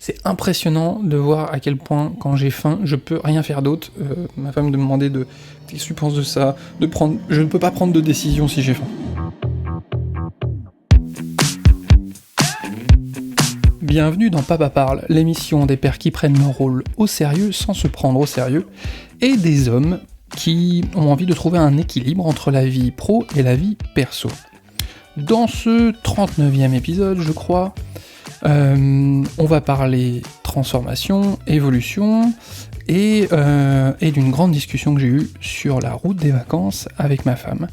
C'est impressionnant de voir à quel point, quand j'ai faim, je peux rien faire d'autre. Ma femme me demandait qu'est-ce que tu penses de ça, je ne peux pas prendre de décision si j'ai faim. Bienvenue dans Papa Parle, l'émission des pères qui prennent leur rôle au sérieux sans se prendre au sérieux, et des hommes qui ont envie de trouver un équilibre entre la vie pro et la vie perso. Dans ce 39e épisode, je crois, on va parler transformation, évolution, et d'une grande discussion que j'ai eue sur la route des vacances avec ma femme.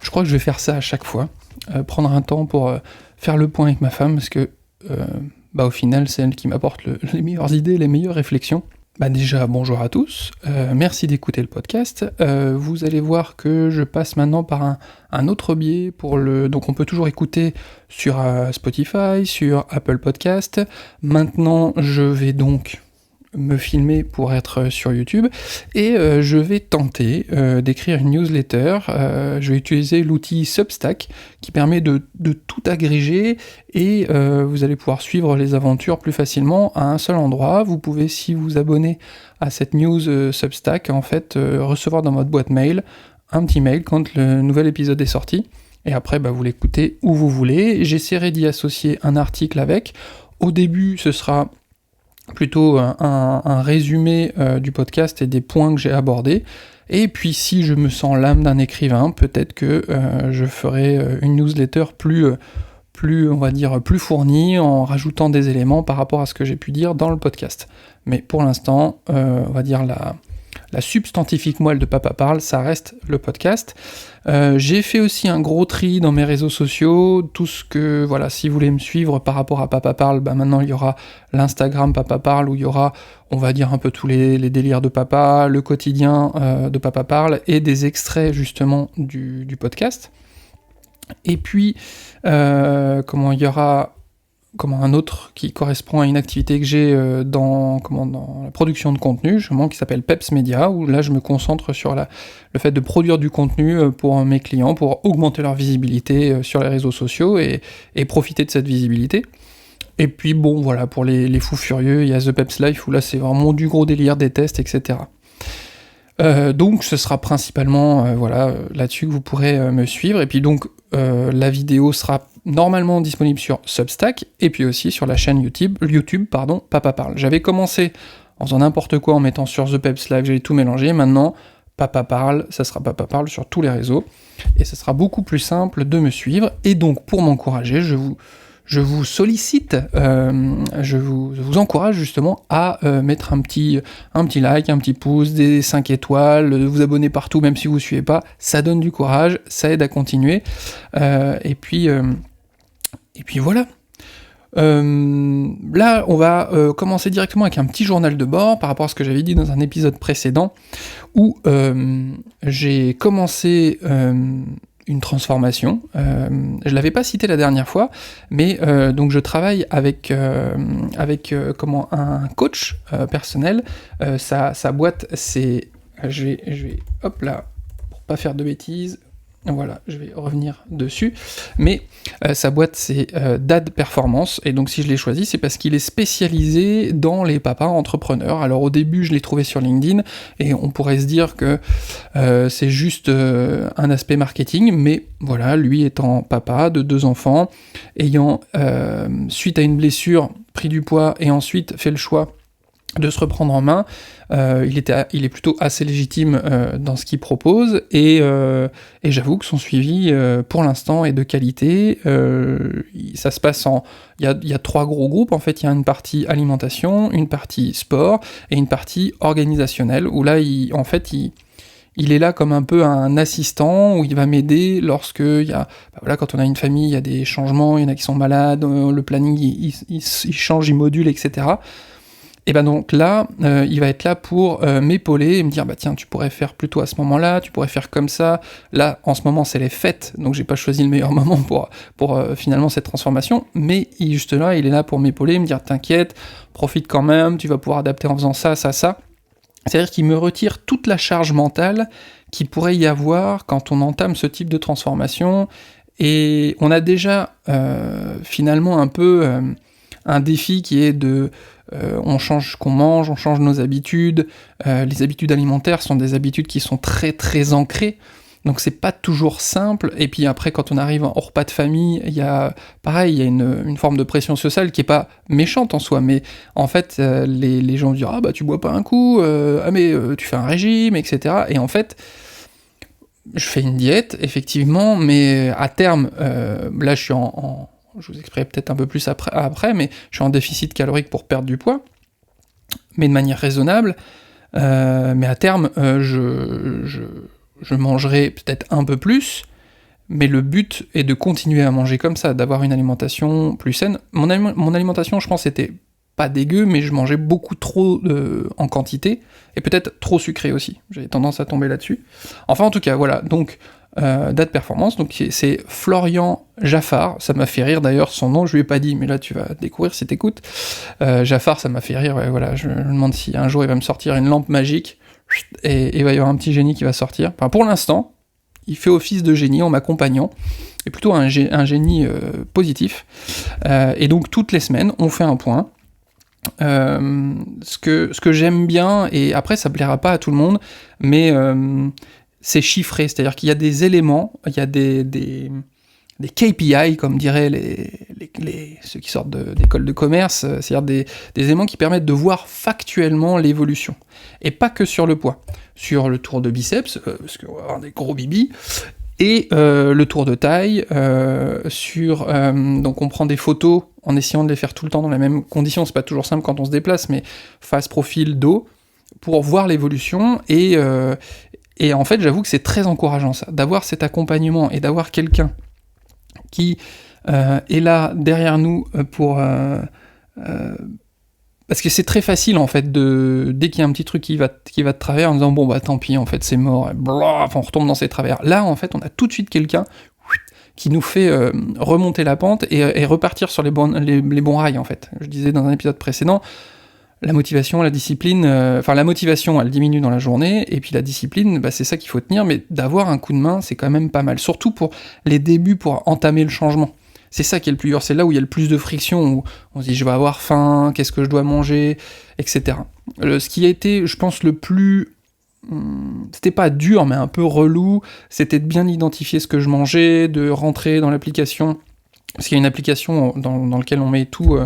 Je crois que je vais faire ça à chaque fois, prendre un temps pour faire le point avec ma femme, parce que au final, c'est elle qui m'apporte les meilleures idées, les meilleures réflexions. Déjà, bonjour à tous, merci d'écouter le podcast. Vous allez voir que je passe maintenant par un autre biais donc on peut toujours écouter sur Spotify, sur Apple Podcast. Maintenant, je vais donc me filmer pour être sur YouTube, et je vais tenter d'écrire une newsletter. Je vais utiliser l'outil Substack qui permet de tout agréger, et vous allez pouvoir suivre les aventures plus facilement à un seul endroit. Vous pouvez, si vous abonnez à cette news Substack, en fait, recevoir dans votre boîte mail un petit mail quand le nouvel épisode est sorti, et après vous l'écoutez où vous voulez. J'essaierai d'y associer un article avec. Au début, ce sera plutôt un résumé du podcast et des points que j'ai abordés, et puis si je me sens l'âme d'un écrivain, peut-être que je ferai une newsletter plus on va dire plus fournie, en rajoutant des éléments par rapport à ce que j'ai pu dire dans le podcast. Mais pour l'instant, on va dire la substantifique moelle de Papa Parle, ça reste le podcast. J'ai fait aussi un gros tri dans mes réseaux sociaux, tout ce que, si vous voulez me suivre par rapport à Papa Parle, maintenant il y aura l'Instagram Papa Parle, où il y aura, on va dire, un peu tous les délires de papa, le quotidien de Papa Parle, et des extraits justement du podcast. Et puis, il y aura un autre qui correspond à une activité que j'ai dans la production de contenu, justement, qui s'appelle Peps Media, où là je me concentre sur le fait de produire du contenu pour mes clients, pour augmenter leur visibilité sur les réseaux sociaux et profiter de cette visibilité. Et puis pour les fous furieux, il y a The Peps Life, où là c'est vraiment du gros délire, des tests, etc. Donc ce sera principalement là-dessus que vous pourrez me suivre, et puis donc la vidéo sera normalement disponible sur Substack, et puis aussi sur la chaîne YouTube, Papa Parle. J'avais commencé en faisant n'importe quoi, en mettant sur The Peps Live, j'avais tout mélangé. Maintenant, Papa Parle, ça sera Papa Parle sur tous les réseaux, et ça sera beaucoup plus simple de me suivre. Et donc, pour m'encourager, je vous sollicite, je vous encourage justement à mettre un petit like, un petit pouce, des 5 étoiles, de vous abonner partout, même si vous ne suivez pas, ça donne du courage, ça aide à continuer, et puis voilà. Là, on va commencer directement avec un petit journal de bord par rapport à ce que j'avais dit dans un épisode précédent, où j'ai commencé une transformation. Je l'avais pas cité la dernière fois, mais donc je travaille avec un coach personnel. Sa boîte, c'est, je vais hop là, pour pas faire de bêtises. Voilà, je vais revenir dessus, mais sa boîte c'est Dad Performance, et donc si je l'ai choisi, c'est parce qu'il est spécialisé dans les papas entrepreneurs. Alors au début, je l'ai trouvé sur LinkedIn, et on pourrait se dire que c'est juste un aspect marketing, mais voilà, lui étant papa de 2 enfants, ayant, suite à une blessure, pris du poids, et ensuite fait le choix de se reprendre en main, il est plutôt assez légitime dans ce qu'il propose, et j'avoue que son suivi pour l'instant est de qualité. Ça se passe il y a 3 gros groupes en fait. Il y a une partie alimentation, une partie sport et une partie organisationnelle, où là il est là comme un peu un assistant, où il va m'aider lorsque il y a, quand on a une famille, il y a des changements, il y en a qui sont malades, le planning il change, il module, etc. Et donc là, il va être là pour m'épauler et me dire tiens, tu pourrais faire plutôt à ce moment-là, tu pourrais faire comme ça. Là, en ce moment, c'est les fêtes, donc j'ai pas choisi le meilleur moment pour finalement cette transformation, mais juste là, il est là pour m'épauler, me dire t'inquiète, profite quand même, tu vas pouvoir adapter en faisant ça, ça, ça. C'est-à-dire qu'il me retire toute la charge mentale qu'il pourrait y avoir quand on entame ce type de transformation, et on a déjà finalement un peu un défi qui est on change ce qu'on mange, on change nos habitudes, les habitudes alimentaires sont des habitudes qui sont très très ancrées, donc c'est pas toujours simple, et puis après quand on arrive en repas de famille, il y a une forme de pression sociale qui est pas méchante en soi, mais en fait les gens disent « Ah bah tu bois pas un coup, tu fais un régime, etc. » Et en fait, je fais une diète, effectivement, mais à terme, là je suis je vous expliquerai peut-être un peu plus après, mais je suis en déficit calorique pour perdre du poids, mais de manière raisonnable, mais à terme, je mangerai peut-être un peu plus, mais le but est de continuer à manger comme ça, d'avoir une alimentation plus saine. Mon alimentation, je pense, était pas dégueu, mais je mangeais beaucoup trop en quantité, et peut-être trop sucré aussi. J'avais tendance à tomber là-dessus. Enfin, en tout cas, voilà, donc, date performance, donc c'est Florian Jaffar, ça m'a fait rire d'ailleurs, son nom, je lui ai pas dit, mais là tu vas découvrir si t'écoutes. Jaffar, ça m'a fait rire, ouais, voilà, je me demande si un jour il va me sortir une lampe magique, et il va y avoir un petit génie qui va sortir. Enfin, pour l'instant, il fait office de génie en m'accompagnant, et plutôt un génie positif. Et donc toutes les semaines, on fait un point. Ce que j'aime bien, et après ça plaira pas à tout le monde, mais c'est chiffré, c'est-à-dire qu'il y a des éléments, il y a des KPI, comme diraient ceux qui sortent d'école de commerce, c'est-à-dire des éléments qui permettent de voir factuellement l'évolution. Et pas que sur le poids. Sur le tour de biceps, parce qu'on va avoir des gros bibis, et le tour de taille, donc on prend des photos en essayant de les faire tout le temps dans les mêmes conditions, c'est pas toujours simple quand on se déplace, mais face, profil, dos, pour voir l'évolution, et en fait j'avoue que c'est très encourageant ça, d'avoir cet accompagnement, et d'avoir quelqu'un qui est là derrière nous pour... parce que c'est très facile en fait dès qu'il y a un petit truc qui va de travers en disant bon bah tant pis en fait c'est mort, et on retombe dans ses travers. Là en fait on a tout de suite quelqu'un qui nous fait remonter la pente et repartir sur les bons rails en fait. Je disais dans un épisode précédent, la motivation, la discipline, la motivation elle diminue dans la journée, et puis la discipline, bah, c'est ça qu'il faut tenir, mais d'avoir un coup de main c'est quand même pas mal, surtout pour les débuts, pour entamer le changement. C'est ça qui est le plus dur, c'est là où il y a le plus de friction, où on se dit je vais avoir faim, qu'est-ce que je dois manger, etc. Ce qui a été, je pense, le plus... c'était pas dur, mais un peu relou, c'était de bien identifier ce que je mangeais, de rentrer dans l'application, parce qu'il y a une application dans laquelle on met tout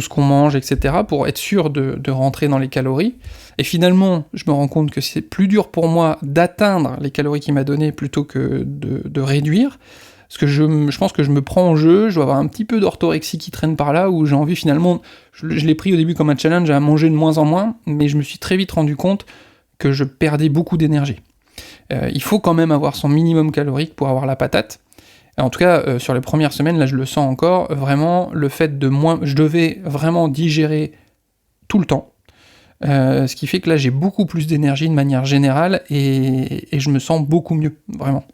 ce qu'on mange, etc., pour être sûr de rentrer dans les calories. Et finalement, je me rends compte que c'est plus dur pour moi d'atteindre les calories qu'il m'a données plutôt que de réduire, parce que je pense que je me prends en jeu, je dois avoir un petit peu d'orthorexie qui traîne par là, où j'ai envie finalement, je l'ai pris au début comme un challenge à manger de moins en moins, mais je me suis très vite rendu compte que je perdais beaucoup d'énergie. Il faut quand même avoir son minimum calorique pour avoir la patate. En tout cas, sur les premières semaines, là je le sens encore, vraiment, le fait de moins... Je devais vraiment digérer tout le temps, ce qui fait que là j'ai beaucoup plus d'énergie de manière générale, et je me sens beaucoup mieux, vraiment.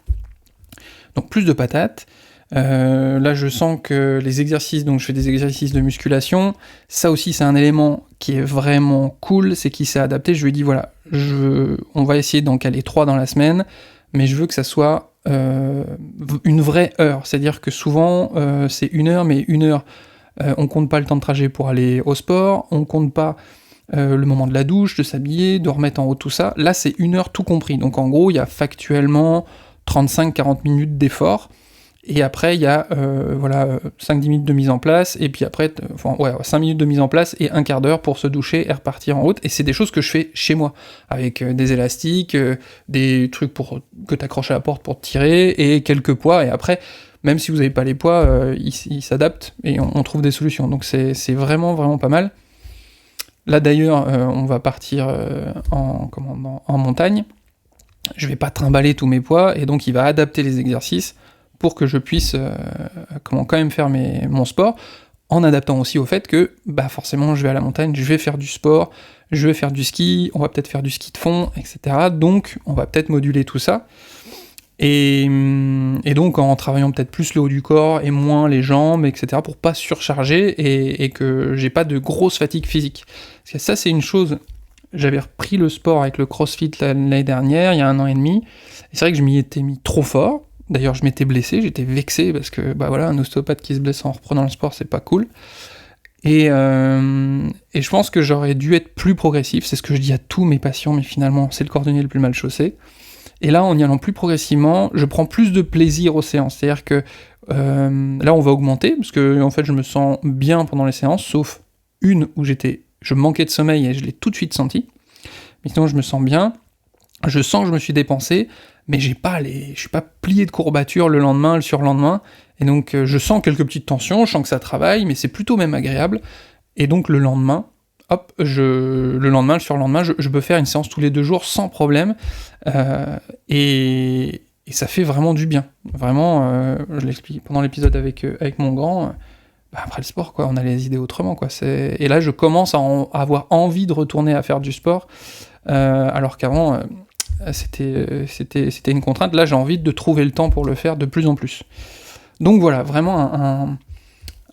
Donc plus de patates. Là je sens que les exercices, donc je fais des exercices de musculation, ça aussi c'est un élément qui est vraiment cool, c'est qu'il s'est adapté. Je lui ai dit voilà, on va essayer d'en caler 3 dans la semaine, mais je veux que ça soit une vraie heure, c'est-à-dire que souvent c'est 1 heure, mais 1 heure, on compte pas le temps de trajet pour aller au sport, on compte pas le moment de la douche, de s'habiller, de remettre en haut tout ça. Là c'est 1 heure tout compris, donc en gros il y a factuellement 35-40 minutes d'effort, et après il y a 5-10 minutes de mise en place, et puis après 5 minutes de mise en place et un quart d'heure pour se doucher et repartir en route, et c'est des choses que je fais chez moi, avec des élastiques, des trucs que t'accroches à la porte pour te tirer, et quelques poids, et après, même si vous n'avez pas les poids, ils s'adaptent, et on trouve des solutions, donc c'est vraiment vraiment pas mal. Là d'ailleurs, on va partir en montagne. Je vais pas trimballer tous mes poids, et donc il va adapter les exercices pour que je puisse quand même faire mon sport, en adaptant aussi au fait que bah forcément je vais à la montagne, je vais faire du sport, je vais faire du ski, on va peut-être faire du ski de fond, etc. Donc on va peut-être moduler tout ça, et donc en travaillant peut-être plus le haut du corps et moins les jambes, etc., pour pas surcharger et que j'ai pas de grosse fatigue physique. Parce que ça c'est une chose... J'avais repris le sport avec le CrossFit l'année dernière, il y a 1 an et demi, et c'est vrai que je m'y étais mis trop fort. D'ailleurs, je m'étais blessé, j'étais vexé, parce que, un ostéopathe qui se blesse en reprenant le sport, c'est pas cool. Et je pense que j'aurais dû être plus progressif, c'est ce que je dis à tous mes patients, mais finalement, c'est le cordonnier le plus mal chaussé. Et là, en y allant plus progressivement, je prends plus de plaisir aux séances. C'est-à-dire que là, on va augmenter, parce que en fait, je me sens bien pendant les séances, sauf une où je manquais de sommeil et je l'ai tout de suite senti. Mais sinon, je me sens bien. Je sens que je me suis dépensé, mais je suis pas plié de courbatures le lendemain, le surlendemain. Et donc, je sens quelques petites tensions, je sens que ça travaille, mais c'est plutôt même agréable. Et donc, le lendemain, le surlendemain, je peux faire une séance tous les 2 jours sans problème. Et ça fait vraiment du bien. Vraiment, je l'explique pendant l'épisode avec mon grand. Après le sport, quoi, on a les idées autrement, quoi. Et là, je commence à avoir envie de retourner à faire du sport, alors qu'avant, c'était une contrainte. Là, j'ai envie de trouver le temps pour le faire de plus en plus. Donc voilà, vraiment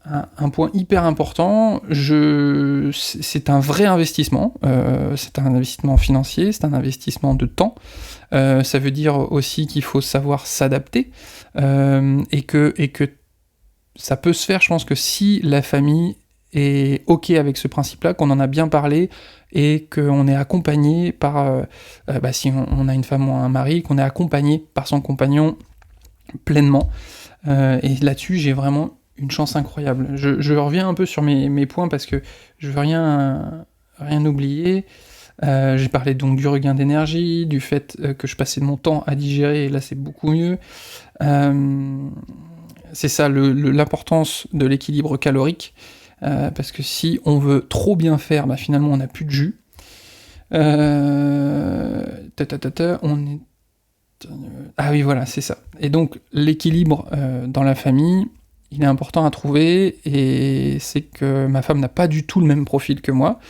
un point hyper important. C'est un vrai investissement. C'est un investissement financier, c'est un investissement de temps. Ça veut dire aussi qu'il faut savoir s'adapter, et que ça peut se faire, je pense, que si la famille est OK avec ce principe-là, qu'on en a bien parlé, et qu'on est accompagné par, si on a une femme ou un mari, qu'on est accompagné par son compagnon pleinement. Et là-dessus, j'ai vraiment une chance incroyable. Je reviens un peu sur mes points, parce que je veux rien oublier. J'ai parlé donc du regain d'énergie, du fait que je passais de mon temps à digérer, et là c'est beaucoup mieux. C'est ça l'importance de l'équilibre calorique, parce que si on veut trop bien faire, finalement on n'a plus de jus. Ah oui, voilà, c'est ça. Et donc l'équilibre dans la famille, il est important à trouver, et c'est que ma femme n'a pas du tout le même profil que moi.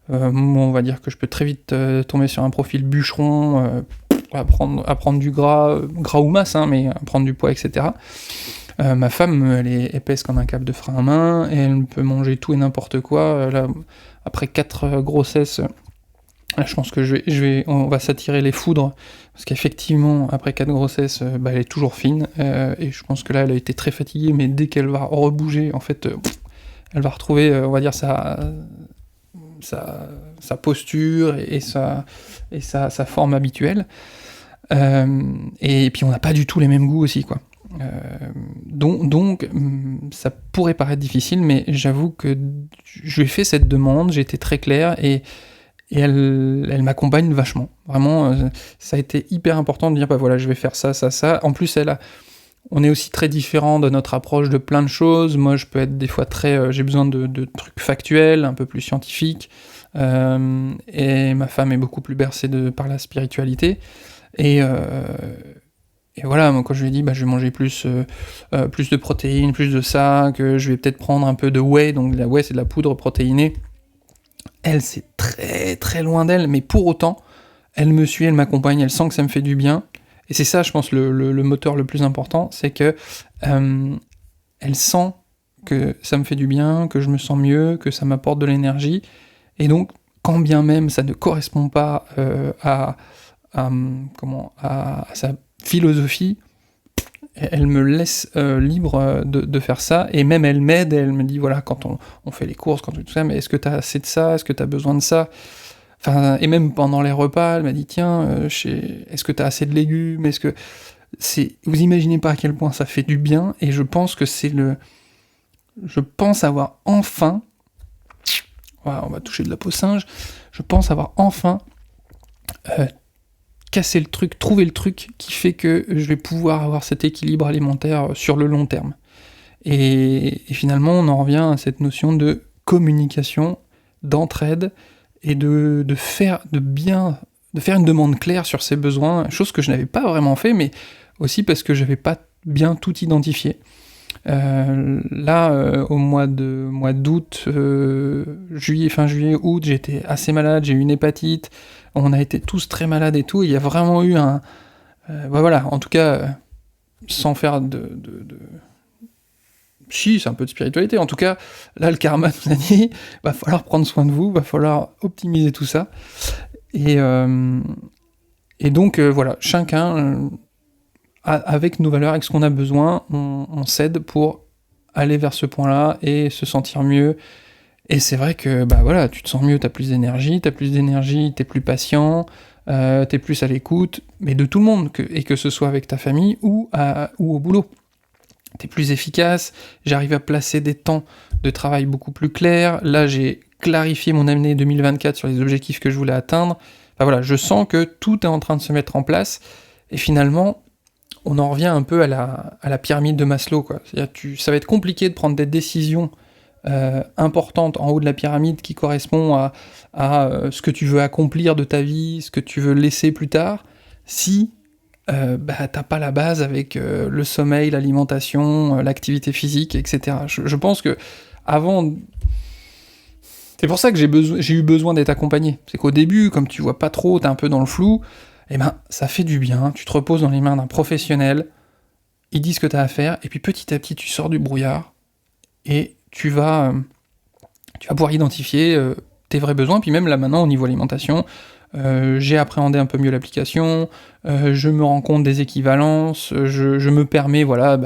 Moi, on va dire que je peux très vite tomber sur un profil bûcheron, à prendre du gras ou masse, mais à prendre du poids, etc. Ma femme, elle est épaisse comme un câble de frein à main, et elle peut manger tout et n'importe quoi. Là, après 4 grossesses, là, je pense que on va s'attirer les foudres, parce qu'effectivement, après 4 grossesses, elle est toujours fine, et je pense que là, elle a été très fatiguée, mais dès qu'elle va rebouger, en fait, elle va retrouver, on va dire, sa posture et sa forme habituelle. Et puis on n'a pas du tout les mêmes goûts aussi, quoi. Donc ça pourrait paraître difficile, mais j'avoue que je lui ai fait cette demande, j'ai été très clair, et elle m'accompagne vachement. Vraiment, ça a été hyper important de dire, voilà, je vais faire ça. En plus, on est aussi très différents de notre approche de plein de choses. Moi, je peux être des fois j'ai besoin de trucs factuels, un peu plus scientifiques, et ma femme est beaucoup plus bercée par la spiritualité. Et voilà, moi, quand je lui ai dit, je vais manger plus de protéines, plus de ça, que je vais peut-être prendre un peu de whey, donc la whey, c'est de la poudre protéinée. Elle, c'est très très loin d'elle, mais pour autant, elle me suit, elle m'accompagne, elle sent que ça me fait du bien. Et c'est ça, je pense, le moteur le plus important, c'est que elle sent que ça me fait du bien, que je me sens mieux, que ça m'apporte de l'énergie. Et donc, quand bien même ça ne correspond pas à sa philosophie, elle me laisse libre de faire ça, et même elle m'aide, elle me dit, voilà, quand on fait les courses, quand tout ça, mais est-ce que t'as assez de ça, est-ce que t'as besoin de ça? Enfin, et même pendant les repas, elle m'a dit, tiens, est-ce que t'as assez de légumes, vous imaginez pas à quel point ça fait du bien, et je pense que je pense avoir enfin, voilà, on va toucher de la peau singe, je pense avoir enfin casser le truc, trouver le truc qui fait que je vais pouvoir avoir cet équilibre alimentaire sur le long terme. Et finalement, on en revient à cette notion de communication, d'entraide, et de faire une demande claire sur ses besoins, chose que je n'avais pas vraiment fait, mais aussi parce que j'avais pas bien tout identifié. Au mois d'août, fin juillet, août, j'étais assez malade, j'ai eu une hépatite, on a été tous très malades et tout, il y a vraiment eu en tout cas, sans faire si, c'est un peu de spiritualité, en tout cas, là, le karma nous a dit, va falloir prendre soin de vous, va falloir optimiser tout ça, et donc, voilà, chacun... avec nos valeurs, avec ce qu'on a besoin, on s'aide pour aller vers ce point-là et se sentir mieux Et c'est vrai que, bah voilà, tu te sens mieux, t'as plus d'énergie, t'es plus patient, t'es plus à l'écoute, mais de tout le monde, et que ce soit avec ta famille ou au boulot. T'es plus efficace, j'arrive à placer des temps de travail beaucoup plus clairs, là j'ai clarifié mon année 2024 sur les objectifs que je voulais atteindre, enfin voilà, je sens que tout est en train de se mettre en place, et finalement, on en revient un peu à la pyramide de Maslow, quoi. C'est-à-dire ça va être compliqué de prendre des décisions importante en haut de la pyramide qui correspond à ce que tu veux accomplir de ta vie, ce que tu veux laisser plus tard, si t'as pas la base avec le sommeil, l'alimentation, l'activité physique, etc. Je pense que avant... C'est pour ça que j'ai eu besoin d'être accompagné. C'est qu'au début, comme tu vois pas trop, t'es un peu dans le flou, eh ben ça fait du bien, tu te reposes dans les mains d'un professionnel, ils disent ce que t'as à faire, et puis petit à petit tu sors du brouillard, et tu vas pouvoir identifier tes vrais besoins, puis même là maintenant au niveau alimentation, j'ai appréhendé un peu mieux l'application, je me rends compte des équivalences, je me permets, voilà,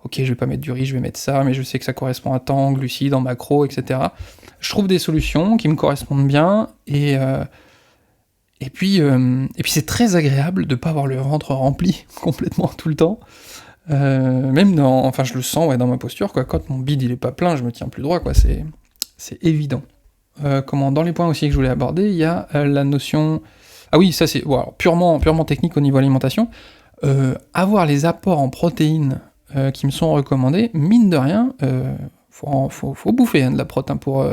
ok, je vais pas mettre du riz, je vais mettre ça, mais je sais que ça correspond à tant, glucides, en macro, etc. Je trouve des solutions qui me correspondent bien, et puis c'est très agréable de pas avoir le ventre rempli complètement tout le temps. Même je le sens dans ma posture, quoi. Quand mon bide il est pas plein, je me tiens plus droit, quoi. C'est évident. Dans les points aussi que je voulais aborder, il y a la notion... Ah oui, ça c'est purement technique au niveau alimentation. Avoir les apports en protéines qui me sont recommandés, mine de rien, faut bouffer de la protéine pour...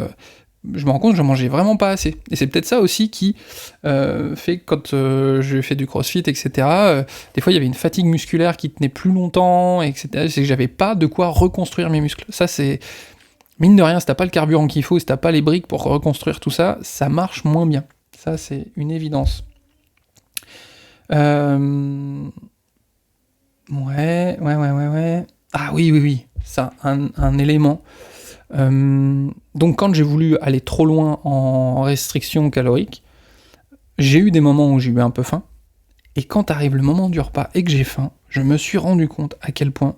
je me rends compte que je mangeais vraiment pas assez. Et c'est peut-être ça aussi qui fait que quand je fais du crossfit, etc., des fois il y avait une fatigue musculaire qui tenait plus longtemps, etc. C'est que j'avais pas de quoi reconstruire mes muscles. Ça c'est... Mine de rien, si t'as pas le carburant qu'il faut, si t'as pas les briques pour reconstruire tout ça, ça marche moins bien. Ça c'est une évidence. Ouais. Ah oui. Ça, un élément... donc quand j'ai voulu aller trop loin en restriction calorique, j'ai eu des moments où j'ai eu un peu faim, et quand arrive le moment du repas et que j'ai faim, je me suis rendu compte à quel point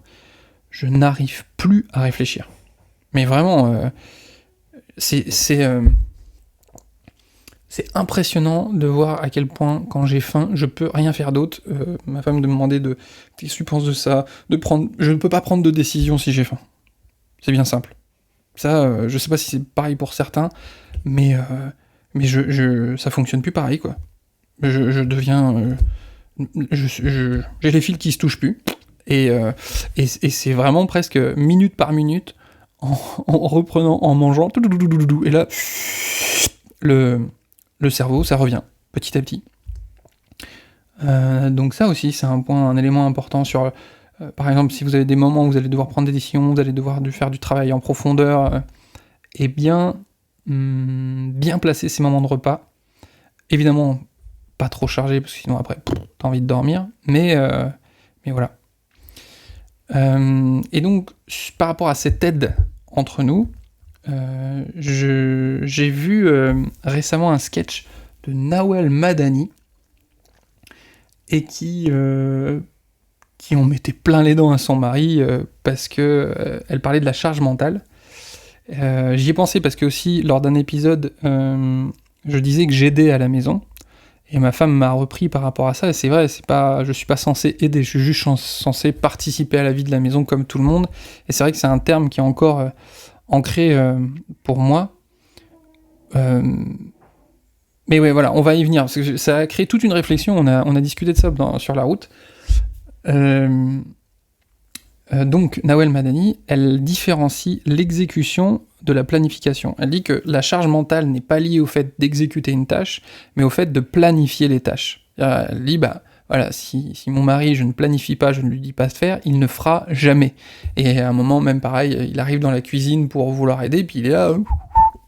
je n'arrive plus à réfléchir. Mais vraiment, c'est impressionnant de voir à quel point, quand j'ai faim, je peux rien faire d'autre. Ma femme me demandait qu'est-ce que tu penses de ça, je ne peux pas prendre de décision si j'ai faim. C'est bien simple. Ça, je sais pas si c'est pareil pour certains, mais ça fonctionne plus pareil, quoi. Je deviens... j'ai les fils qui se touchent plus, et c'est vraiment presque minute par minute, en reprenant, en mangeant, et là, le cerveau, ça revient, petit à petit. Donc ça aussi, c'est un élément important sur... par exemple, si vous avez des moments où vous allez devoir prendre des décisions, vous allez devoir faire du travail en profondeur, et bien placer ces moments de repas. Évidemment, pas trop chargé, parce que sinon après, t'as envie de dormir, mais voilà. Et donc, par rapport à cette aide entre nous, j'ai vu récemment un sketch de Nawel Madani, et qui en mettait plein les dents à son mari parce que elle parlait de la charge mentale. J'y ai pensé parce que aussi, lors d'un épisode, je disais que j'aidais à la maison, et ma femme m'a repris par rapport à ça, et c'est vrai, je suis pas censé aider, je suis juste censé participer à la vie de la maison comme tout le monde, et c'est vrai que c'est un terme qui est encore ancré pour moi. Mais ouais, voilà, on va y venir, parce que ça a créé toute une réflexion, on a discuté de ça sur la route. Donc, Nawel Madani, elle différencie l'exécution de la planification. Elle dit que la charge mentale n'est pas liée au fait d'exécuter une tâche, mais au fait de planifier les tâches. Elle dit, voilà, si mon mari, je ne planifie pas, je ne lui dis pas de faire, il ne fera jamais. Et à un moment, même pareil, il arrive dans la cuisine pour vouloir aider, puis il est là,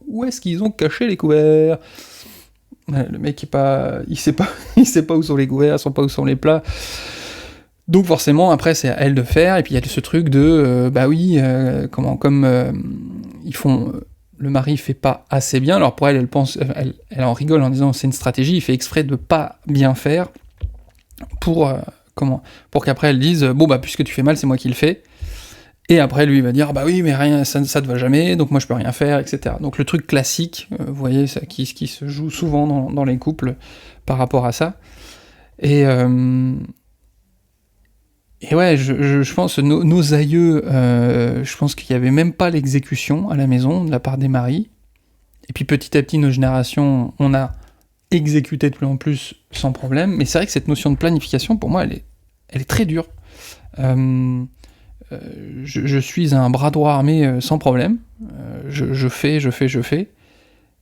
où est-ce qu'ils ont caché les couverts ? Le mec il sait pas où sont les couverts, il sait pas où sont les plats. Donc forcément, après, c'est à elle de faire, et puis il y a ce truc de, ils font... le mari fait pas assez bien, alors pour elle, elle en rigole en disant c'est une stratégie, il fait exprès de pas bien faire, pour qu'après elle dise, puisque tu fais mal, c'est moi qui le fais, Et après, lui, il va dire, bah oui, mais rien, ça te va jamais, donc moi je peux rien faire, etc. Donc le truc classique, vous voyez, ça, qui se joue souvent dans les couples par rapport à ça. Et ouais, je pense, nos aïeux, je pense qu'il n'y avait même pas l'exécution à la maison de la part des maris. Et puis petit à petit, nos générations, on a exécuté de plus en plus sans problème. Mais c'est vrai que cette notion de planification, pour moi, elle est très dure. Je suis un bras droit armé sans problème. Je fais.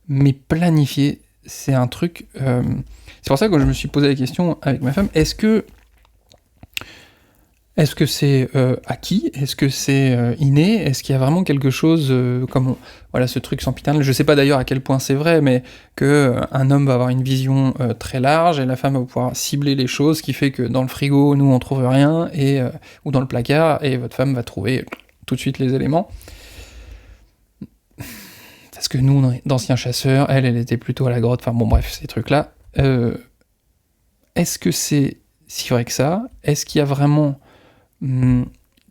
Mais planifier, c'est un truc... c'est pour ça que je me suis posé la question avec ma femme, est-ce que c'est acquis? Est-ce que c'est inné? Est-ce qu'il y a vraiment quelque chose comme voilà, ce truc sempiternel? Je sais pas d'ailleurs à quel point c'est vrai, mais que un homme va avoir une vision très large et la femme va pouvoir cibler les choses, ce qui fait que dans le frigo, nous on trouve rien, ou dans le placard, et votre femme va trouver tout de suite les éléments. Parce que nous, on est d'anciens chasseurs, elle était plutôt à la grotte, enfin bon bref, ces trucs-là. Est-ce que c'est si vrai que ça? Est-ce qu'il y a vraiment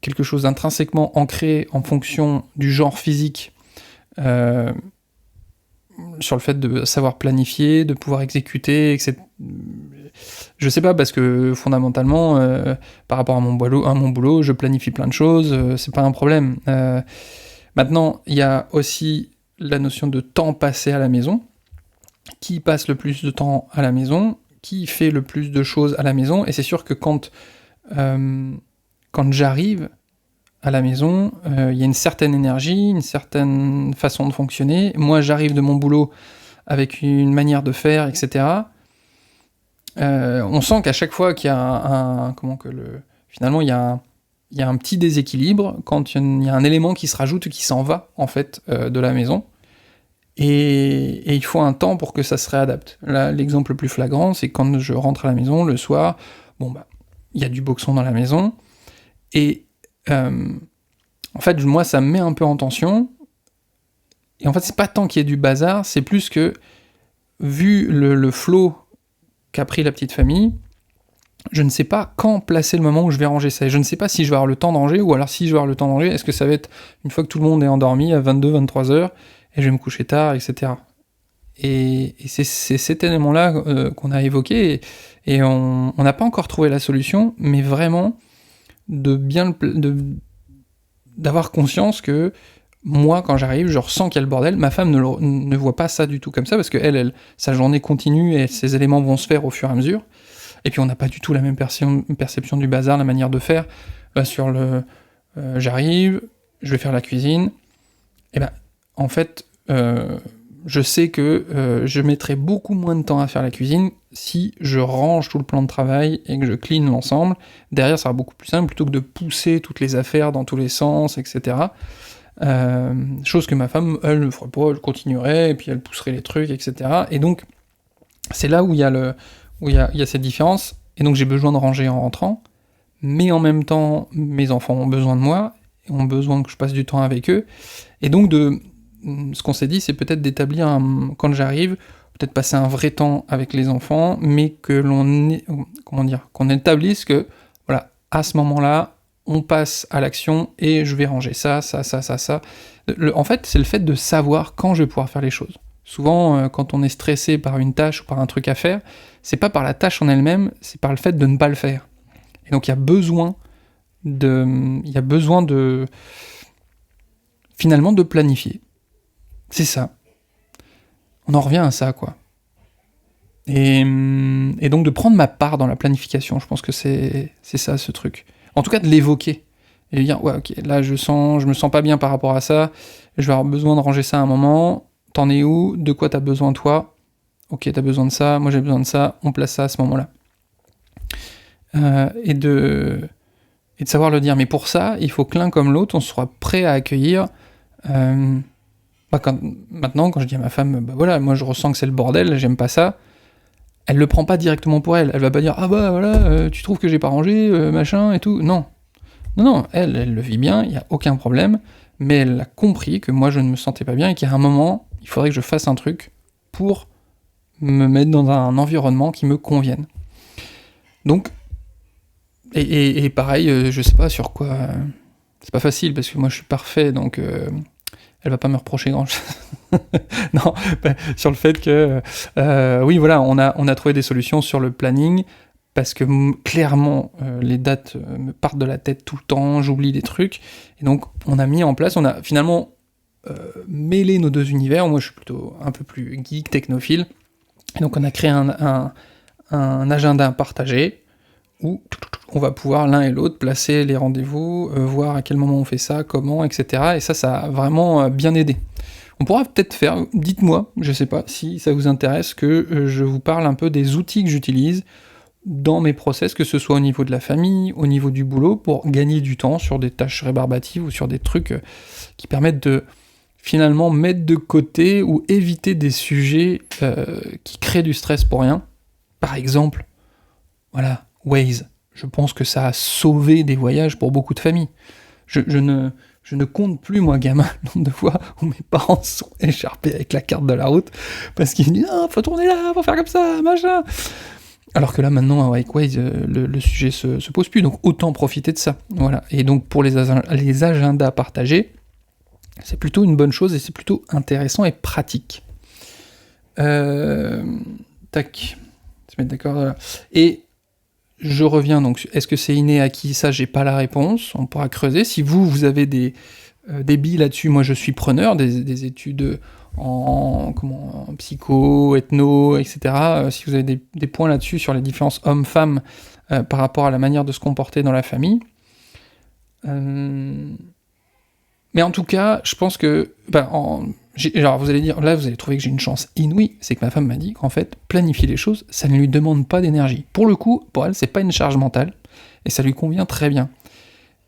quelque chose d'intrinsèquement ancré en fonction du genre physique sur le fait de savoir planifier, de pouvoir exécuter, etc. Je sais pas, parce que fondamentalement, par rapport à mon boulot, je planifie plein de choses, c'est pas un problème. Maintenant, il y a aussi la notion de temps passé à la maison. Qui passe le plus de temps à la maison? Qui fait le plus de choses à la maison? Et c'est sûr que quand j'arrive à la maison, il y a une certaine énergie, une certaine façon de fonctionner. Moi, j'arrive de mon boulot avec une manière de faire, etc. On sent qu'à chaque fois qu'il y a finalement, il y a un petit déséquilibre quand il y a un élément qui se rajoute, qui s'en va, en fait, de la maison. Et il faut un temps pour que ça se réadapte. Là, l'exemple le plus flagrant, c'est quand je rentre à la maison le soir, il y a du boxon dans la maison, et en fait, moi, ça me met un peu en tension, et en fait, c'est pas tant qu'il y ait du bazar, c'est plus que, vu le flow qu'a pris la petite famille, je ne sais pas quand placer le moment où je vais ranger ça, et je ne sais pas si je vais avoir le temps de ranger, ou alors si je vais avoir le temps de ranger, est-ce que ça va être une fois que tout le monde est endormi, à 22-23 heures, et je vais me coucher tard, etc. Et c'est cet élément-là qu'on a évoqué, et on n'a pas encore trouvé la solution, mais vraiment d'avoir conscience que moi, quand j'arrive, je ressens qu'il y a le bordel. Ma femme ne voit pas ça du tout comme ça, parce que sa journée continue et ses éléments vont se faire au fur et à mesure. Et puis on n'a pas du tout la même perception du bazar, la manière de faire. J'arrive, je vais faire la cuisine, et en fait, je sais que je mettrai beaucoup moins de temps à faire la cuisine si je range tout le plan de travail et que je clean l'ensemble. Derrière, ça sera beaucoup plus simple, plutôt que de pousser toutes les affaires dans tous les sens, etc. Chose que ma femme, elle ne ferait pas, elle continuerait, et puis elle pousserait les trucs, etc. Et donc, c'est là où il y a cette différence, et donc j'ai besoin de ranger en rentrant, mais en même temps, mes enfants ont besoin de moi, et ont besoin que je passe du temps avec eux, et donc ce qu'on s'est dit, c'est peut-être d'établir, quand j'arrive, peut-être passer un vrai temps avec les enfants, mais que qu'on établisse que, voilà, à ce moment-là, on passe à l'action, et je vais ranger ça. En fait, c'est le fait de savoir quand je vais pouvoir faire les choses. Souvent, quand on est stressé par une tâche ou par un truc à faire, c'est pas par la tâche en elle-même, c'est par le fait de ne pas le faire. Et donc il y a besoin finalement de planifier. C'est ça. On en revient à ça, quoi. Et donc de prendre ma part dans la planification, je pense que c'est ça, ce truc. En tout cas, de l'évoquer. Et de dire, ouais, ok, là je me sens pas bien par rapport à ça, je vais avoir besoin de ranger ça à un moment, t'en es où, de quoi t'as besoin toi, ok, t'as besoin de ça, moi j'ai besoin de ça, on place ça à ce moment-là. Et de savoir le dire. Mais pour ça, il faut que l'un comme l'autre, on soit prêt à accueillir. Maintenant, quand je dis à ma femme, voilà, moi je ressens que c'est le bordel, j'aime pas ça, elle le prend pas directement pour elle. Elle va pas dire, ah bah voilà, tu trouves que j'ai pas rangé, machin et tout. Non, elle le vit bien, il y a aucun problème, mais elle a compris que moi je ne me sentais pas bien et qu'à un moment, il faudrait que je fasse un truc pour me mettre dans un environnement qui me convienne. Donc, et pareil, je sais pas sur quoi C'est pas facile, parce que moi je suis parfait, donc elle va pas me reprocher grand-chose. Non, sur le fait que... oui, voilà, on a trouvé des solutions sur le planning, parce que clairement, les dates me partent de la tête tout le temps, j'oublie des trucs, et donc on a mis en place, on a finalement mêlé nos deux univers. Moi je suis plutôt un peu plus geek, technophile, et donc on a créé un agenda partagé, où on va pouvoir l'un et l'autre placer les rendez-vous, voir à quel moment on fait ça, comment, etc. Et ça a vraiment bien aidé. On pourra peut-être faire, dites-moi, je sais pas, si ça vous intéresse, que je vous parle un peu des outils que j'utilise dans mes process, que ce soit au niveau de la famille, au niveau du boulot, pour gagner du temps sur des tâches rébarbatives ou sur des trucs qui permettent de finalement mettre de côté ou éviter des sujets qui créent du stress pour rien. Par exemple, voilà, Waze. Je pense que ça a sauvé des voyages pour beaucoup de familles. Je ne compte plus, moi, gamin, le nombre de fois où mes parents sont écharpés avec la carte de la route, parce qu'ils me disent « Non, faut tourner là, faut faire comme ça, machin !» Alors que là, maintenant, avec Waze, le sujet se pose plus, donc autant profiter de ça. Voilà. Et donc, pour les agendas partagés, c'est plutôt une bonne chose, et c'est plutôt intéressant et pratique. Tac. Se mettre d'accord, voilà. Et je reviens, donc, est-ce que c'est inné, acquis? Ça, j'ai pas la réponse, on pourra creuser. Si vous avez des billes là-dessus, moi je suis preneur, des études en psycho, ethno, etc. Si vous avez des points là-dessus sur les différences hommes-femmes par rapport à la manière de se comporter dans la famille. Mais en tout cas, je pense que... alors vous allez dire, là vous allez trouver que j'ai une chance inouïe, c'est que ma femme m'a dit qu'en fait, planifier les choses, ça ne lui demande pas d'énergie. Pour le coup, pour elle, c'est pas une charge mentale, et ça lui convient très bien.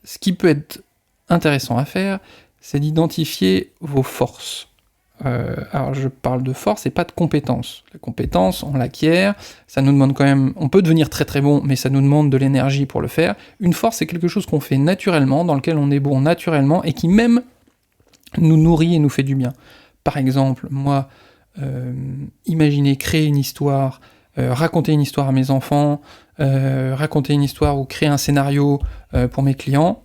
Ce qui peut être intéressant à faire, c'est d'identifier vos forces. Alors je parle de force et pas de compétence. La compétence, on l'acquiert, ça nous demande quand même... On peut devenir très très bon, mais ça nous demande de l'énergie pour le faire. Une force, c'est quelque chose qu'on fait naturellement, dans lequel on est bon naturellement, et qui même nous nourrit et nous fait du bien. Par exemple, moi, imaginer créer une histoire, raconter une histoire à mes enfants, raconter une histoire ou créer un scénario pour mes clients,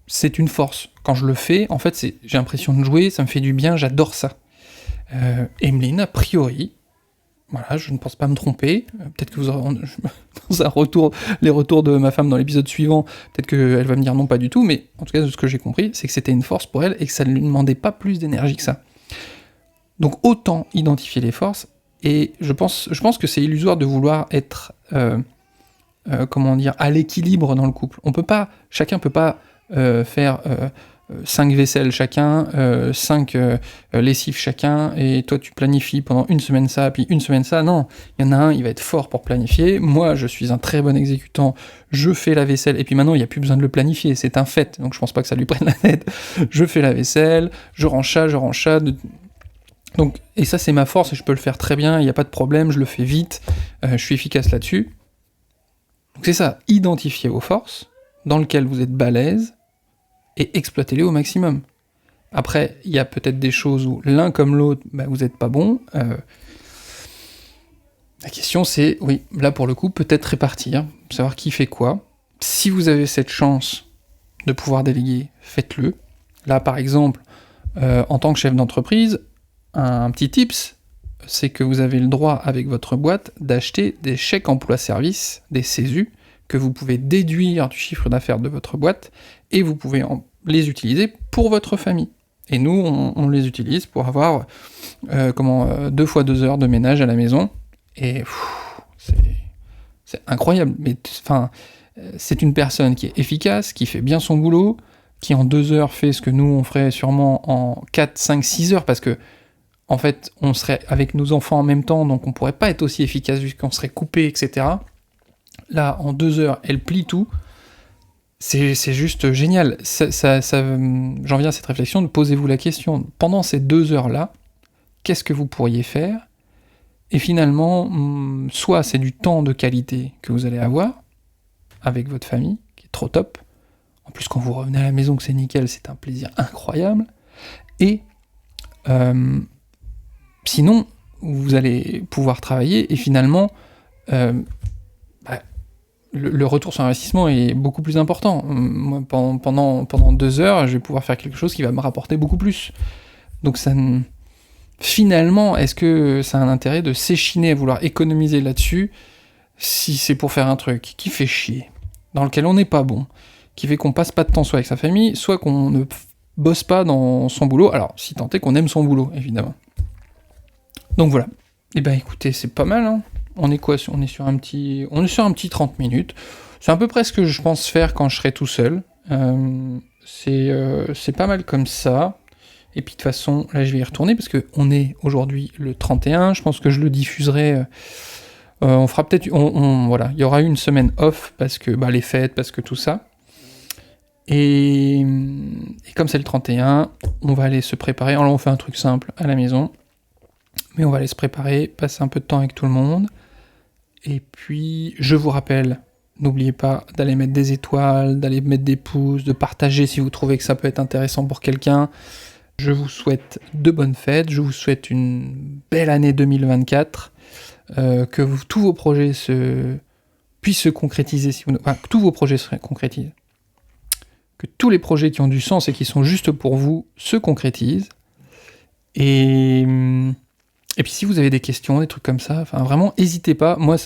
c'est une force. Quand je le fais, en fait, j'ai l'impression de jouer, ça me fait du bien, j'adore ça. Emeline, a priori, voilà, je ne pense pas me tromper, peut-être que vous aurez dans les retours de ma femme dans l'épisode suivant, peut-être qu'elle va me dire non, pas du tout, mais en tout cas, de ce que j'ai compris, c'est que c'était une force pour elle et que ça ne lui demandait pas plus d'énergie que ça. Donc autant identifier les forces, et je pense que c'est illusoire de vouloir être, à l'équilibre dans le couple. Chacun peut pas faire 5 vaisselles chacun, 5 lessives chacun, et toi tu planifies pendant une semaine ça, puis une semaine ça. Non, il y en a un, il va être fort pour planifier. Moi, je suis un très bon exécutant, je fais la vaisselle, et puis maintenant, il n'y a plus besoin de le planifier, c'est un fait, donc je pense pas que ça lui prenne la tête. Je fais la vaisselle, je range ça. Donc, et ça, c'est ma force, et je peux le faire très bien, il n'y a pas de problème, je le fais vite, je suis efficace là-dessus. Donc c'est ça, identifiez vos forces, dans lesquelles vous êtes balèze, et exploitez-les au maximum. Après, il y a peut-être des choses où l'un comme l'autre, vous n'êtes pas bon. La question c'est, oui, là pour le coup, peut-être répartir, savoir qui fait quoi. Si vous avez cette chance de pouvoir déléguer, faites-le. Là, par exemple, en tant que chef d'entreprise, un petit tips, c'est que vous avez le droit, avec votre boîte, d'acheter des chèques emploi-service, des CESU, que vous pouvez déduire du chiffre d'affaires de votre boîte, et vous pouvez les utiliser pour votre famille. Et nous, on les utilise pour avoir 2 fois 2 heures de ménage à la maison, et c'est incroyable. Mais c'est une personne qui est efficace, qui fait bien son boulot, qui en 2 heures fait ce que nous, on ferait sûrement en 4, 5, 6 heures, parce que en fait, on serait avec nos enfants en même temps, donc on pourrait pas être aussi efficace vu qu'on serait coupé, etc. Là, en 2 heures, elle plie tout. C'est juste génial. J'en viens à cette réflexion, posez-vous la question. Pendant ces 2 heures-là, qu'est-ce que vous pourriez faire? Et finalement, soit c'est du temps de qualité que vous allez avoir avec votre famille, qui est trop top. En plus, quand vous revenez à la maison, que c'est nickel, c'est un plaisir incroyable. Et sinon, vous allez pouvoir travailler et finalement le retour sur investissement est beaucoup plus important. Moi, pendant 2 heures, je vais pouvoir faire quelque chose qui va me rapporter beaucoup plus. Donc finalement, est-ce que ça a un intérêt de s'échiner à vouloir économiser là-dessus si c'est pour faire un truc qui fait chier, dans lequel on n'est pas bon, qui fait qu'on passe pas de temps soit avec sa famille, soit qu'on ne bosse pas dans son boulot, alors si tant est qu'on aime son boulot, évidemment. Donc voilà. Eh ben écoutez, c'est pas mal, hein. On est quoi ? On est sur un petit 30 minutes. C'est à peu près ce que je pense faire quand je serai tout seul. C'est pas mal comme ça. Et puis de toute façon, là je vais y retourner parce qu'on est aujourd'hui le 31. Je pense que je le diffuserai. On fera peut-être. Voilà, il y aura eu une semaine off parce que les fêtes, parce que tout ça. Et comme c'est le 31, on va aller se préparer. Alors on fait un truc simple à la maison. Mais on va aller se préparer, passer un peu de temps avec tout le monde. Et puis, je vous rappelle, n'oubliez pas d'aller mettre des étoiles, d'aller mettre des pouces, de partager si vous trouvez que ça peut être intéressant pour quelqu'un. Je vous souhaite de bonnes fêtes, je vous souhaite une belle année 2024, que tous vos projets puissent se concrétiser, que tous vos projets se concrétisent. Que tous les projets qui ont du sens et qui sont juste pour vous se concrétisent. Et puis si vous avez des questions, des trucs comme ça, vraiment, n'hésitez pas. Moi,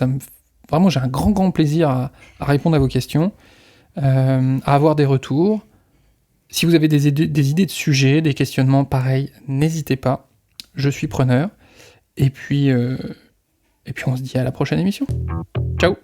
vraiment, j'ai un grand plaisir à répondre à vos questions, à avoir des retours. Si vous avez des idées de sujets, des questionnements, pareil, n'hésitez pas. Je suis preneur. Et puis on se dit à la prochaine émission. Ciao.